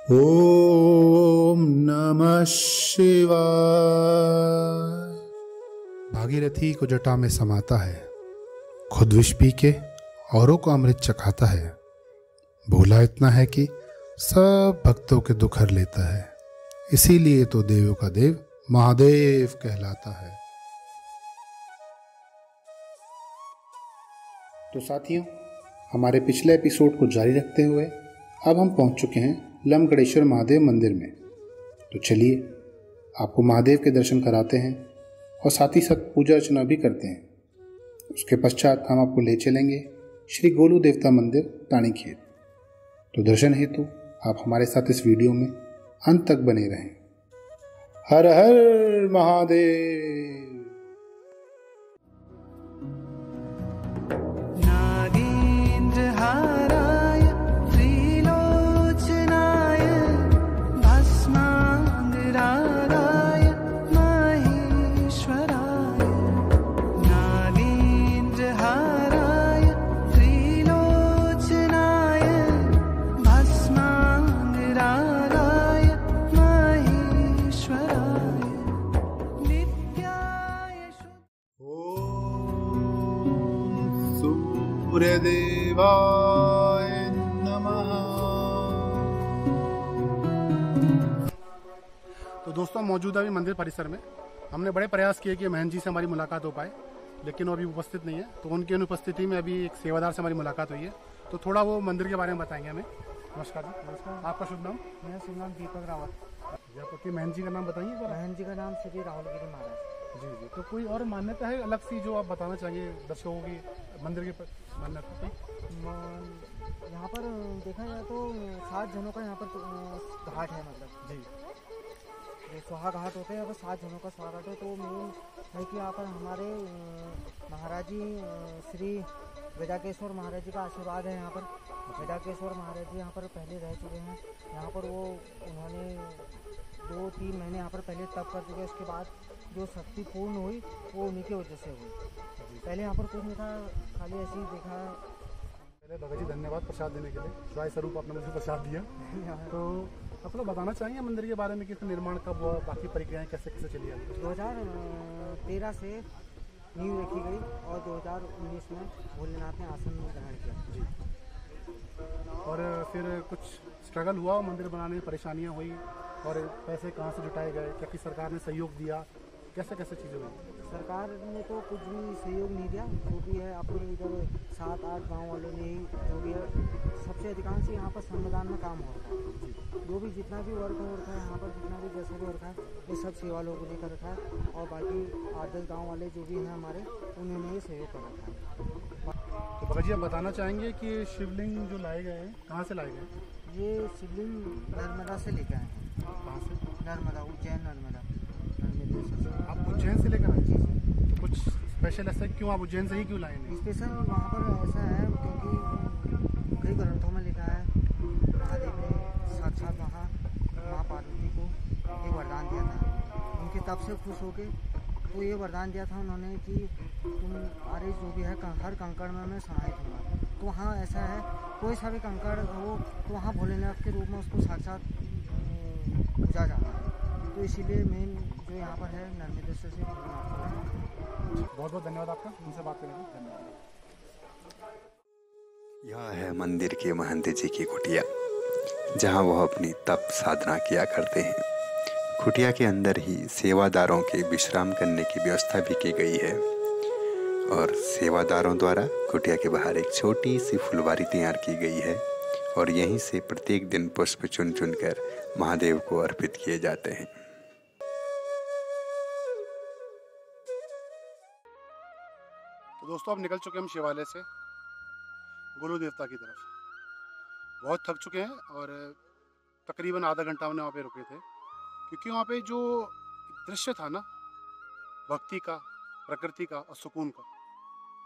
ओम नमः शिवाय। भागीरथी को जटा में समाता है, खुद विष पी के औरों को अमृत चखाता है। भोला इतना है कि सब भक्तों के दुख हर लेता है, इसीलिए तो देवों का देव महादेव कहलाता है। तो साथियों, हमारे पिछले एपिसोड को जारी रखते हुए अब हम पहुंच चुके हैं लमगढ़ेश्वर महादेव मंदिर में। तो चलिए आपको महादेव के दर्शन कराते हैं और साथ ही साथ पूजा अर्चना भी करते हैं। उसके पश्चात हम आपको ले चलेंगे श्री गोलू देवता मंदिर तानीखेत। तो दर्शन हेतु आप हमारे साथ इस वीडियो में अंत तक बने रहें। हर हर महादेव। सूर्यदेवाय नमः। तो दोस्तों, मौजूदा अभी मंदिर परिसर में हमने बड़े प्रयास किए कि महंत जी से हमारी मुलाकात हो पाए, लेकिन वो अभी उपस्थित नहीं है। तो उनकी अनुपस्थिति में अभी एक सेवादार से हमारी मुलाकात हुई है, तो थोड़ा वो मंदिर के बारे में बताएंगे हमें। नमस्कार जी। नमस्कार। आपका शुभ नाम? मेरा शुभ नाम दीपक रावत। आपके महंत जी का नाम बताइए। महंत जी का नाम श्री राहुलगिरी महाराज। जी जी। तो कोई और मान्यता है अलग सी जो आप बताना चाहिए दर्शकों की मंदिर की मान्यता? यहाँ पर देखा जाए तो 7 जनों का यहाँ पर घाट है, मतलब जी जो सुहा घाट होते हैं यहाँ पर 7 जनों का सुहा घाट है। तो मेन है कि यहाँ पर हमारे महाराज जी श्री वेदाकेश्वर महाराज जी का आशीर्वाद है। यहाँ पर वेदाकेश्वर महाराज जी यहाँ पर पहले रह चुके हैं। यहाँ पर वो उन्होंने 2-3 महीने यहाँ पर पहले तप कर चुके। उसके बाद जो शक्ति पूर्ण हुई वो उन्हीं की वजह से हुई। पहले यहाँ पर कुछ नहीं था, खाली ऐसे ही देखा। पहले भगत जी धन्यवाद प्रसाद देने के लिए, शिवाय स्वरूप आपने मुझे प्रसाद दिया। तो आप लोग बताना चाहेंगे मंदिर के बारे में कि इसका निर्माण कब हुआ, बाकी प्रक्रियाएं कैसे कैसे चली आई? 2013 से नींव रखी गई और 2019 में भोलेनाथ ने आसन ग्रहण किया। जी। और फिर कुछ स्ट्रगल हुआ मंदिर बनाने में, परेशानियां हुई, और पैसे कहाँ से जुटाए गए, क्या कि सरकार ने सहयोग दिया, कैसे कैसे चीज़ें हुई? सरकार ने तो कुछ भी सहयोग नहीं दिया। जो भी है अपने इधर 7-8 गांव वालों ने ही जो भी है, सबसे अधिकांश यहाँ पर श्रमदान में काम हो रहा है। जो भी जितना भी वर्क हो रखा है यहाँ पर, जितना भी जैसा भी वर्क है वो सब सेवा लोगों ने कर रखा है। और बाकी 8-10 गाँव वाले जो भी हैं हमारे, उन्होंने ही सहयोग कर रखा है। तो भगत जी आप बताना चाहेंगे कि शिवलिंग जो लाए गए हैं कहाँ से लाए गए? ये शिवलिंग नर्मदा से लेकर आए हैं। कहाँ से? नर्मदा, उज्जैन नर्मदा। आप उज्जैन से लेकर आए? तो कुछ स्पेशल ऐसा क्यों, आप उज्जैन से ही क्यों लाए? स्पेशल वहाँ पर ऐसा है क्योंकि कई ग्रंथों में लिखा है महादेव ने साक्षात वहाँ माँ पार्वती को एक वरदान दिया था। उनके तप से खुश होके तो ये वरदान दिया था उन्होंने कि तुम्हारे जो भी है हर कंकड़ में मैं समाहित हूँगा। तो वहाँ ऐसा है, कोई सा भी कंकड़ हो तो वहाँ भोलेनाथ के रूप में उसको साक्षात पूजा जाता है। तो इसीलिए मेन जो यहाँ पर है नर्मदेश्वर से। बहुत बहुत धन्यवाद आपका, उनसे बात करने के लिए धन्यवाद। यह है मंदिर के महंत जी की कुटिया, जहाँ वह अपनी तप साधना किया करते हैं। कुटिया के अंदर ही सेवादारों के विश्राम करने की व्यवस्था भी की गई है, और सेवादारों द्वारा कुटिया के बाहर एक छोटी सी फुलवारी तैयार की गई है, और यहीं से प्रत्येक दिन पुष्प चुन चुन कर महादेव को अर्पित किए जाते हैं। तो दोस्तों, अब निकल चुके हम शिवालय से गोलू देवता की तरफ। बहुत थक चुके हैं और तकरीबन आधा घंटा हमने वहाँ पे रुके थे, क्योंकि वहाँ पे जो दृश्य था ना भक्ति का, प्रकृति का और सुकून का,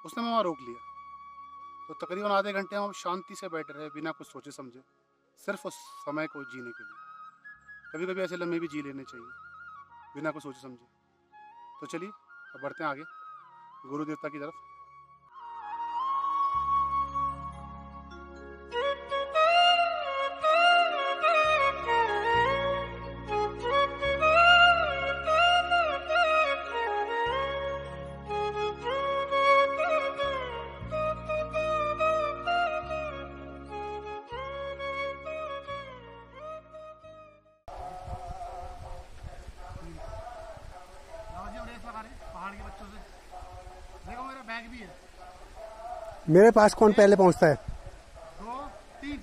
उसने हमें वहाँ रोक लिया। तो तकरीबन आधे घंटे हम शांति से बैठे रहे, बिना कुछ सोचे समझे, सिर्फ उस समय को जीने के लिए। कभी कभी ऐसे लम्हे भी जी लेने चाहिए बिना कुछ सोचे समझे। तो चलिए अब बढ़ते हैं आगे गुरु देवता की तरफ। मेरे पास कौन पहले पहुंचता है? 2 3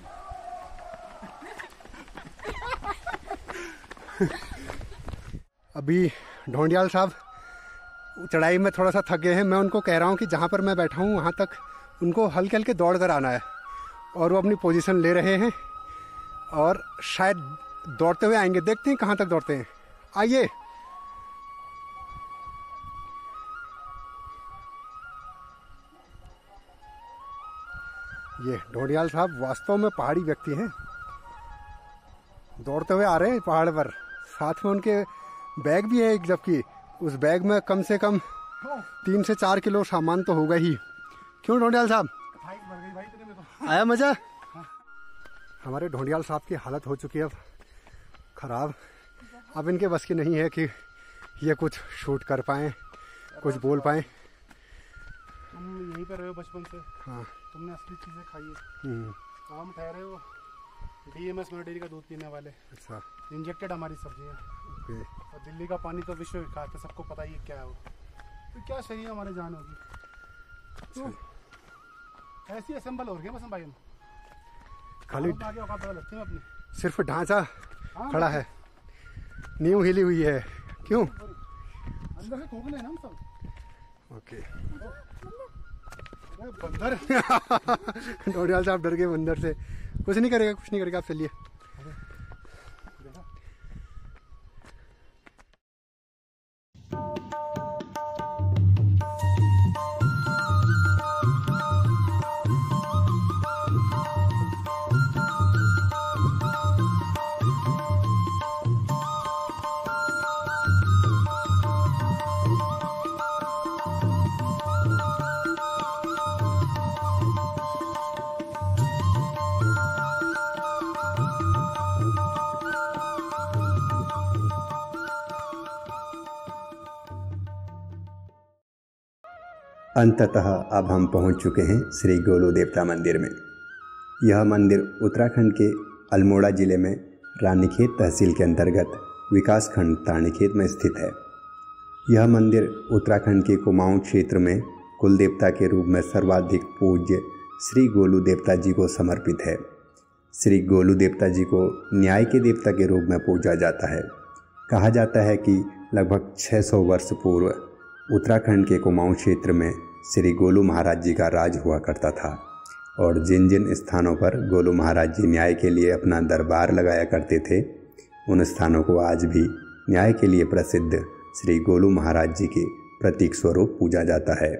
अभी ढोंडियाल साहब चढ़ाई में थोड़ा सा थक गए हैं। मैं उनको कह रहा हूँ कि जहाँ पर मैं बैठा हूँ वहाँ तक उनको हल्के हल्के दौड़ कर आना है, और वो अपनी पोजीशन ले रहे हैं और शायद दौड़ते हुए आएंगे। देखते हैं कहाँ तक दौड़ते हैं। आइए। ये ढोंडियाल साहब वास्तव में पहाड़ी व्यक्ति हैं, दौड़ते हुए आ रहे हैं पहाड़ पर। साथ में उनके बैग भी है एक, जबकि उस बैग में कम से कम 3 से 4 किलो सामान तो होगा ही। क्यों ढोंडियाल साहब, आया मजा? हमारे ढोंडियाल साहब की हालत हो चुकी है अब खराब। अब इनके बस की नहीं है कि ये कुछ शूट कर पाएँ, कुछ बोल पाएँ। तुम यहीं पर रहे हो बचपन से। हाँ, तुमने असली चीज़ें खाई है। हम ठहरे हो DMS डेयरी का दूध पीने वाले। अच्छा। इंजेक्टेड हमारी सब्जियाँ। ओके। और दिल्ली का पानी तो विश्व विख्यात है, सबको पता ही है क्या है वो। तो क्या शरीर हमारे जान होगी। तो ऐसी असेंबल हो रही है बस भाई हम खाली आगे औकात पता लगती है अपनी। सिर्फ ढांचा खड़ा है, नींव हिली हुई है। क्यों? अंदर से खोखले हैं ना हम सब। ओके। बंदर। ढोंडियाल साहब डर गए बंदर से। कुछ नहीं करेगा, कुछ नहीं करेगा, आप चलिए। अंततः अब हम पहुंच चुके हैं श्री गोलू देवता मंदिर में। यह मंदिर उत्तराखंड के अल्मोड़ा जिले में रानीखेत तहसील के अंतर्गत विकासखंड तानीखेत में स्थित है। यह मंदिर उत्तराखंड के कुमाऊं क्षेत्र में कुल देवता के रूप में सर्वाधिक पूज्य श्री गोलू देवता जी को समर्पित है। श्री गोलू देवता जी को न्याय के देवता के रूप में पूजा जाता है। कहा जाता है कि लगभग 600 वर्ष पूर्व उत्तराखंड के कुमाऊं क्षेत्र में श्री गोलू महाराज जी का राज हुआ करता था, और जिन जिन स्थानों पर गोलू महाराज जी न्याय के लिए अपना दरबार लगाया करते थे, उन स्थानों को आज भी न्याय के लिए प्रसिद्ध श्री गोलू महाराज जी के प्रतीक स्वरूप पूजा जाता है।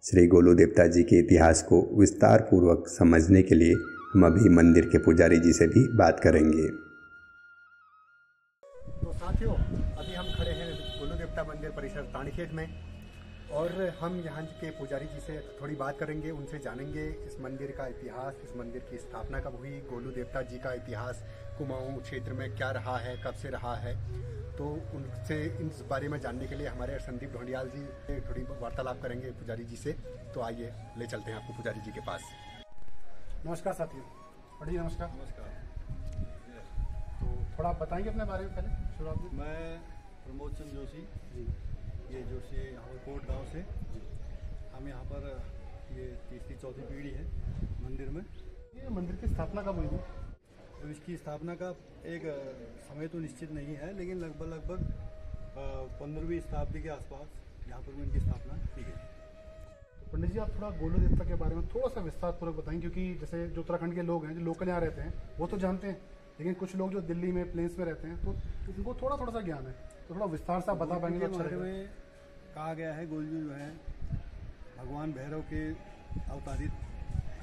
श्री गोलू देवता जी के इतिहास को विस्तार पूर्वक समझने के लिए हम अभी मंदिर के पुजारी जी से भी बात करेंगे। तो साथियों, अभी हम खड़े हैं गोलू देवता मंदिर परिसर तानीखेत में, और हम यहाँ के पुजारी जी से थोड़ी बात करेंगे, उनसे जानेंगे इस मंदिर का इतिहास, इस मंदिर की स्थापना कब हुई, गोलू देवता जी का इतिहास कुमाऊं क्षेत्र में क्या रहा है, कब से रहा है। तो उनसे इस बारे में जानने के लिए हमारे संदीप ढोंडियाल जी से थोड़ी वार्तालाप करेंगे पुजारी जी से। तो आइए ले चलते हैं आपको पुजारी जी के पास। नमस्कार साथियों। बड़ी नमस्कार। तो थोड़ा आप बताएंगे अपने बारे में पहले शुरुआत में। मैं प्रमोद चंद्र जोशी जी, ये जोशी यहाँ पर कोट गाँव से जी। हम यहाँ पर ये तीसरी चौथी पीढ़ी है मंदिर में। ये मंदिर की स्थापना कब हुई थी? तो इसकी स्थापना का एक समय तो निश्चित नहीं है, लेकिन लगभग 15वीं शताब्दी के आसपास यहाँ पर इनकी स्थापना की गई। तो पंडित जी, आप थोड़ा गोलू देवता के बारे में थोड़ा सा विस्तार पूर्वक बताएं, क्योंकि जैसे जो उत्तराखंड के लोग हैं, जो लोकल यहाँ रहते हैं, वो तो जानते हैं, लेकिन कुछ लोग जो दिल्ली में प्लेन्स में रहते हैं, तो उनको थोड़ा सा ज्ञान है। तो थोड़ा विस्तार से बता पाएंगे तो अच्छा बारे रहेगा। में कहा गया है गोलू जो है भगवान भैरव के अवतारित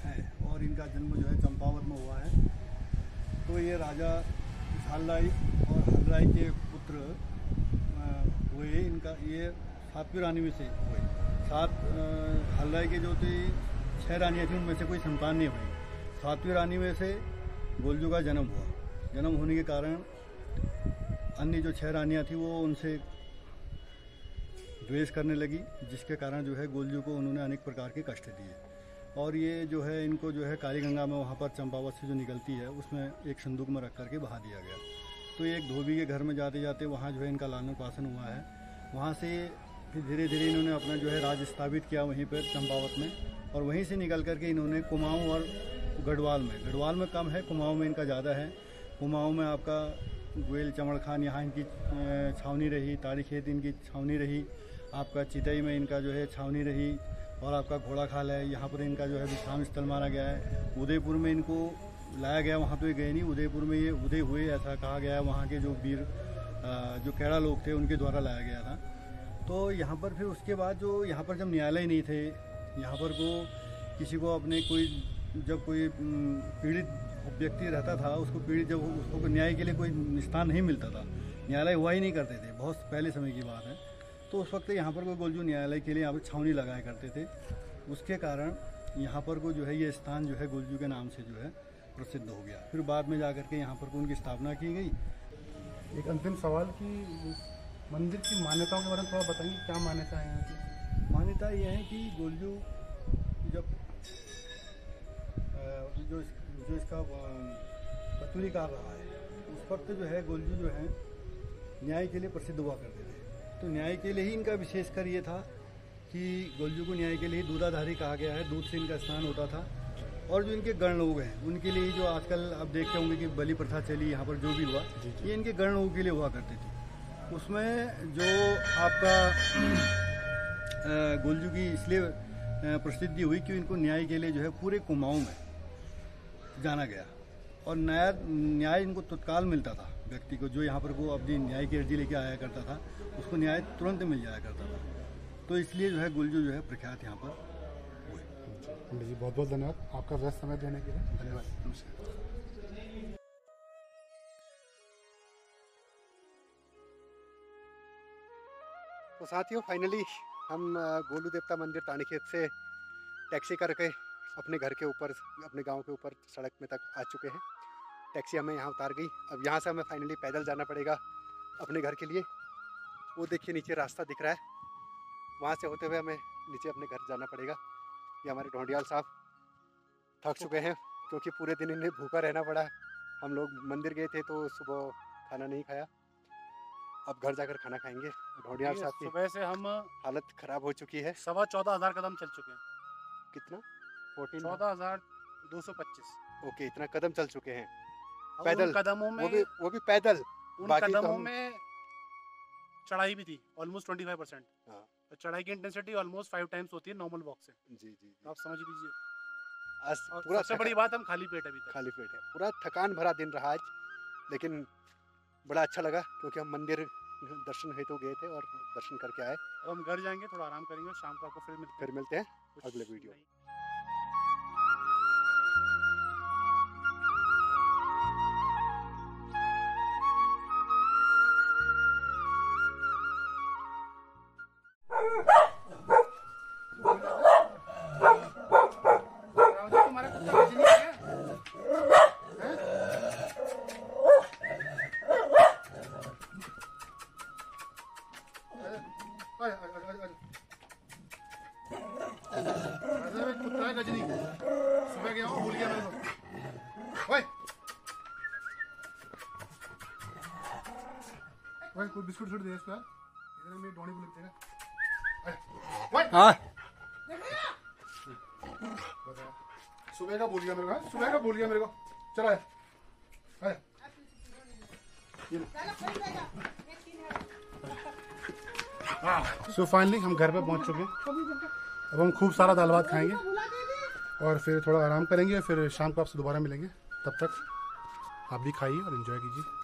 हैं, और इनका जन्म जो है चंपावत में हुआ है। तो ये राजा झालराय और हलराय के पुत्र हुए। इनका ये 7वीं रानी में से हुए। 7 हलराय के जो थे 6 रानियाँ थी, उनमें से कोई संतान नहीं हुई। 7वीं रानी में से गोलजू का जन्म हुआ। जन्म होने के कारण अन्य जो 6 रानियाँ थी वो उनसे द्वेष करने लगी, जिसके कारण जो है गोलजू को उन्होंने अनेक प्रकार के कष्ट दिए। और ये जो है इनको जो है काली गंगा में वहाँ पर चंपावत से जो निकलती है उसमें एक संदूक में रख करके बहा दिया गया। तो एक धोबी के घर में जाते जाते वहाँ जो है इनका लालन पासन हुआ है। वहाँ से फिर धीरे धीरे इन्होंने अपना जो है राज स्थापित किया वहीं पर चंपावत में। और वहीं से निकल करके इन्होंने कुमाऊं और गढ़वाल में कम है, कुमाऊं में इनका ज़्यादा है। कुमाऊं में आपका गोयल चमड़ खान यहाँ इनकी छावनी रही, ताड़ी खेत इनकी छावनी रही, आपका चितई में इनका जो है छावनी रही, और आपका घोड़ा खाल है, यहाँ पर इनका जो है विश्राम स्थल माना गया है। उदयपुर में इनको लाया गया, वहाँ तो ये गए नहीं, उदयपुर में ये उदय हुए ऐसा कहा गया है, वहाँ के जो वीर जो कैड़ा लोग थे उनके द्वारा लाया गया था। तो यहाँ पर फिर उसके बाद जो यहाँ पर जब न्यायालय नहीं थे, यहाँ पर को किसी को अपने जब कोई पीड़ित व्यक्ति रहता था, उसको पीड़ित जब उसको न्याय के लिए कोई स्थान नहीं मिलता था, न्यायालय हुआ ही नहीं करते थे, बहुत पहले समय की बात है। तो उस वक्त यहाँ पर कोई गोलजू न्यायालय के लिए यहाँ पर छावनी लगाया करते थे, उसके कारण यहाँ पर को जो है ये स्थान जो है गोलजू के नाम से जो है प्रसिद्ध हो गया। फिर बाद में जाकर के यहाँ पर को उनकी स्थापना की गई। एक अंतिम सवाल कि मंदिर की मान्यताओं के बारे में थोड़ा बताइए, क्या मान्यता है यहाँ की? मान्यता ये है कि गोलजू जब जो इसका कतूरीकार रहा है, उस वक्त जो है गोलजू जो है न्याय के लिए प्रसिद्ध हुआ करते थे। तो न्याय के लिए ही इनका विशेषकर ये था कि गोलजू को न्याय के लिए दूधाधारी कहा गया है, दूध से इनका स्नान होता था। और जो इनके गण लोग हैं उनके लिए जो आजकल आप देखते होंगे कि बलि प्रथा चली, यहाँ पर जो भी हुआ ये इनके गण लोगों के लिए हुआ करती थी। उसमें जो आपका गोलजू की इसलिए प्रसिद्धि हुई कि इनको न्याय के लिए जो है पूरे कुमाऊं में जाना गया, और न्याय इनको तत्काल मिलता था। व्यक्ति को जो यहाँ पर वो अपनी न्याय की अर्जी लेके आया करता था, उसको न्याय तुरंत मिल जाया करता था। तो इसलिए जो है गोलजू जो है प्रख्यात यहाँ पर हुए। पंडित जी बहुत बहुत धन्यवाद आपका व्यस्त समय देने के लिए। धन्यवाद, नमस्कार। तो साथियों, फाइनली हम गोलू देवता मंदिर ताड़ीखेत से टैक्सी करके अपने घर के ऊपर, अपने गांव के ऊपर सड़क में तक आ चुके हैं। टैक्सी हमें यहाँ उतार गई। अब यहाँ से हमें फाइनली पैदल जाना पड़ेगा अपने घर के लिए। वो देखिए नीचे रास्ता दिख रहा है, वहाँ से होते हुए हमें नीचे अपने घर जाना पड़ेगा। ये हमारे ढोंडियाल साहब थक चुके हैं क्योंकि पूरे दिन इन्हें भूखा रहना पड़ा। हम लोग मंदिर गए थे तो सुबह खाना नहीं खाया, अब घर जाकर खाना खाएंगे। ढोंडियाल साहब की सुबह से हम हालत खराब हो चुकी है। 14,500 कदम चल चुके हैं। कितना? 14,225। ओके, इतना कदम चल चुके हैं अब पैदल। उन कदमों में वो भी पैदल। उन बाकी तो कदमों हम- में चढ़ाई भी थी ऑलमोस्ट 25%। हाँ। तो चढ़ाई की इंटेंसिटी ऑलमोस्ट 5 टाइम्स होती है नॉर्मल वॉक से। जी जी जी। तो आप समझ लीजिए। आज और पूरा सबसे बड़ी बात, हम खाली पेट अभी तक। खाली पेट है, पूरा थकान भरा दिन रहा आज, लेकिन बड़ा अच्छा लगा क्योंकि हम मंदिर दर्शन हेतु गए थे और दर्शन करके आए। अब हम घर जाएंगे, थोड़ा आराम करेंगे और शाम को आपको फिर मिलते हैं कुछ अगले वीडियो। नई- तुम्हारा कुत्ता कुछ नहीं है क्या? कुत्ता है गजनी, सुबह गया हूँ, भूल गया मेरे को। ओए ओए, कोई बिस्कुट दे इसको यार, इधर मेरी डोनी को लग जाएगा। ओए हाँ, सुबह का भूल गया मेरे को, सुबह का भूल गया मेरे को। चलो आए। सो फाइनली हम घर पे पहुंच चुके हैं। अब हम खूब सारा दाल भात खाएंगे और फिर थोड़ा आराम करेंगे, फिर शाम को आपसे दोबारा मिलेंगे। तब तक आप भी खाइए और एंजॉय कीजिए।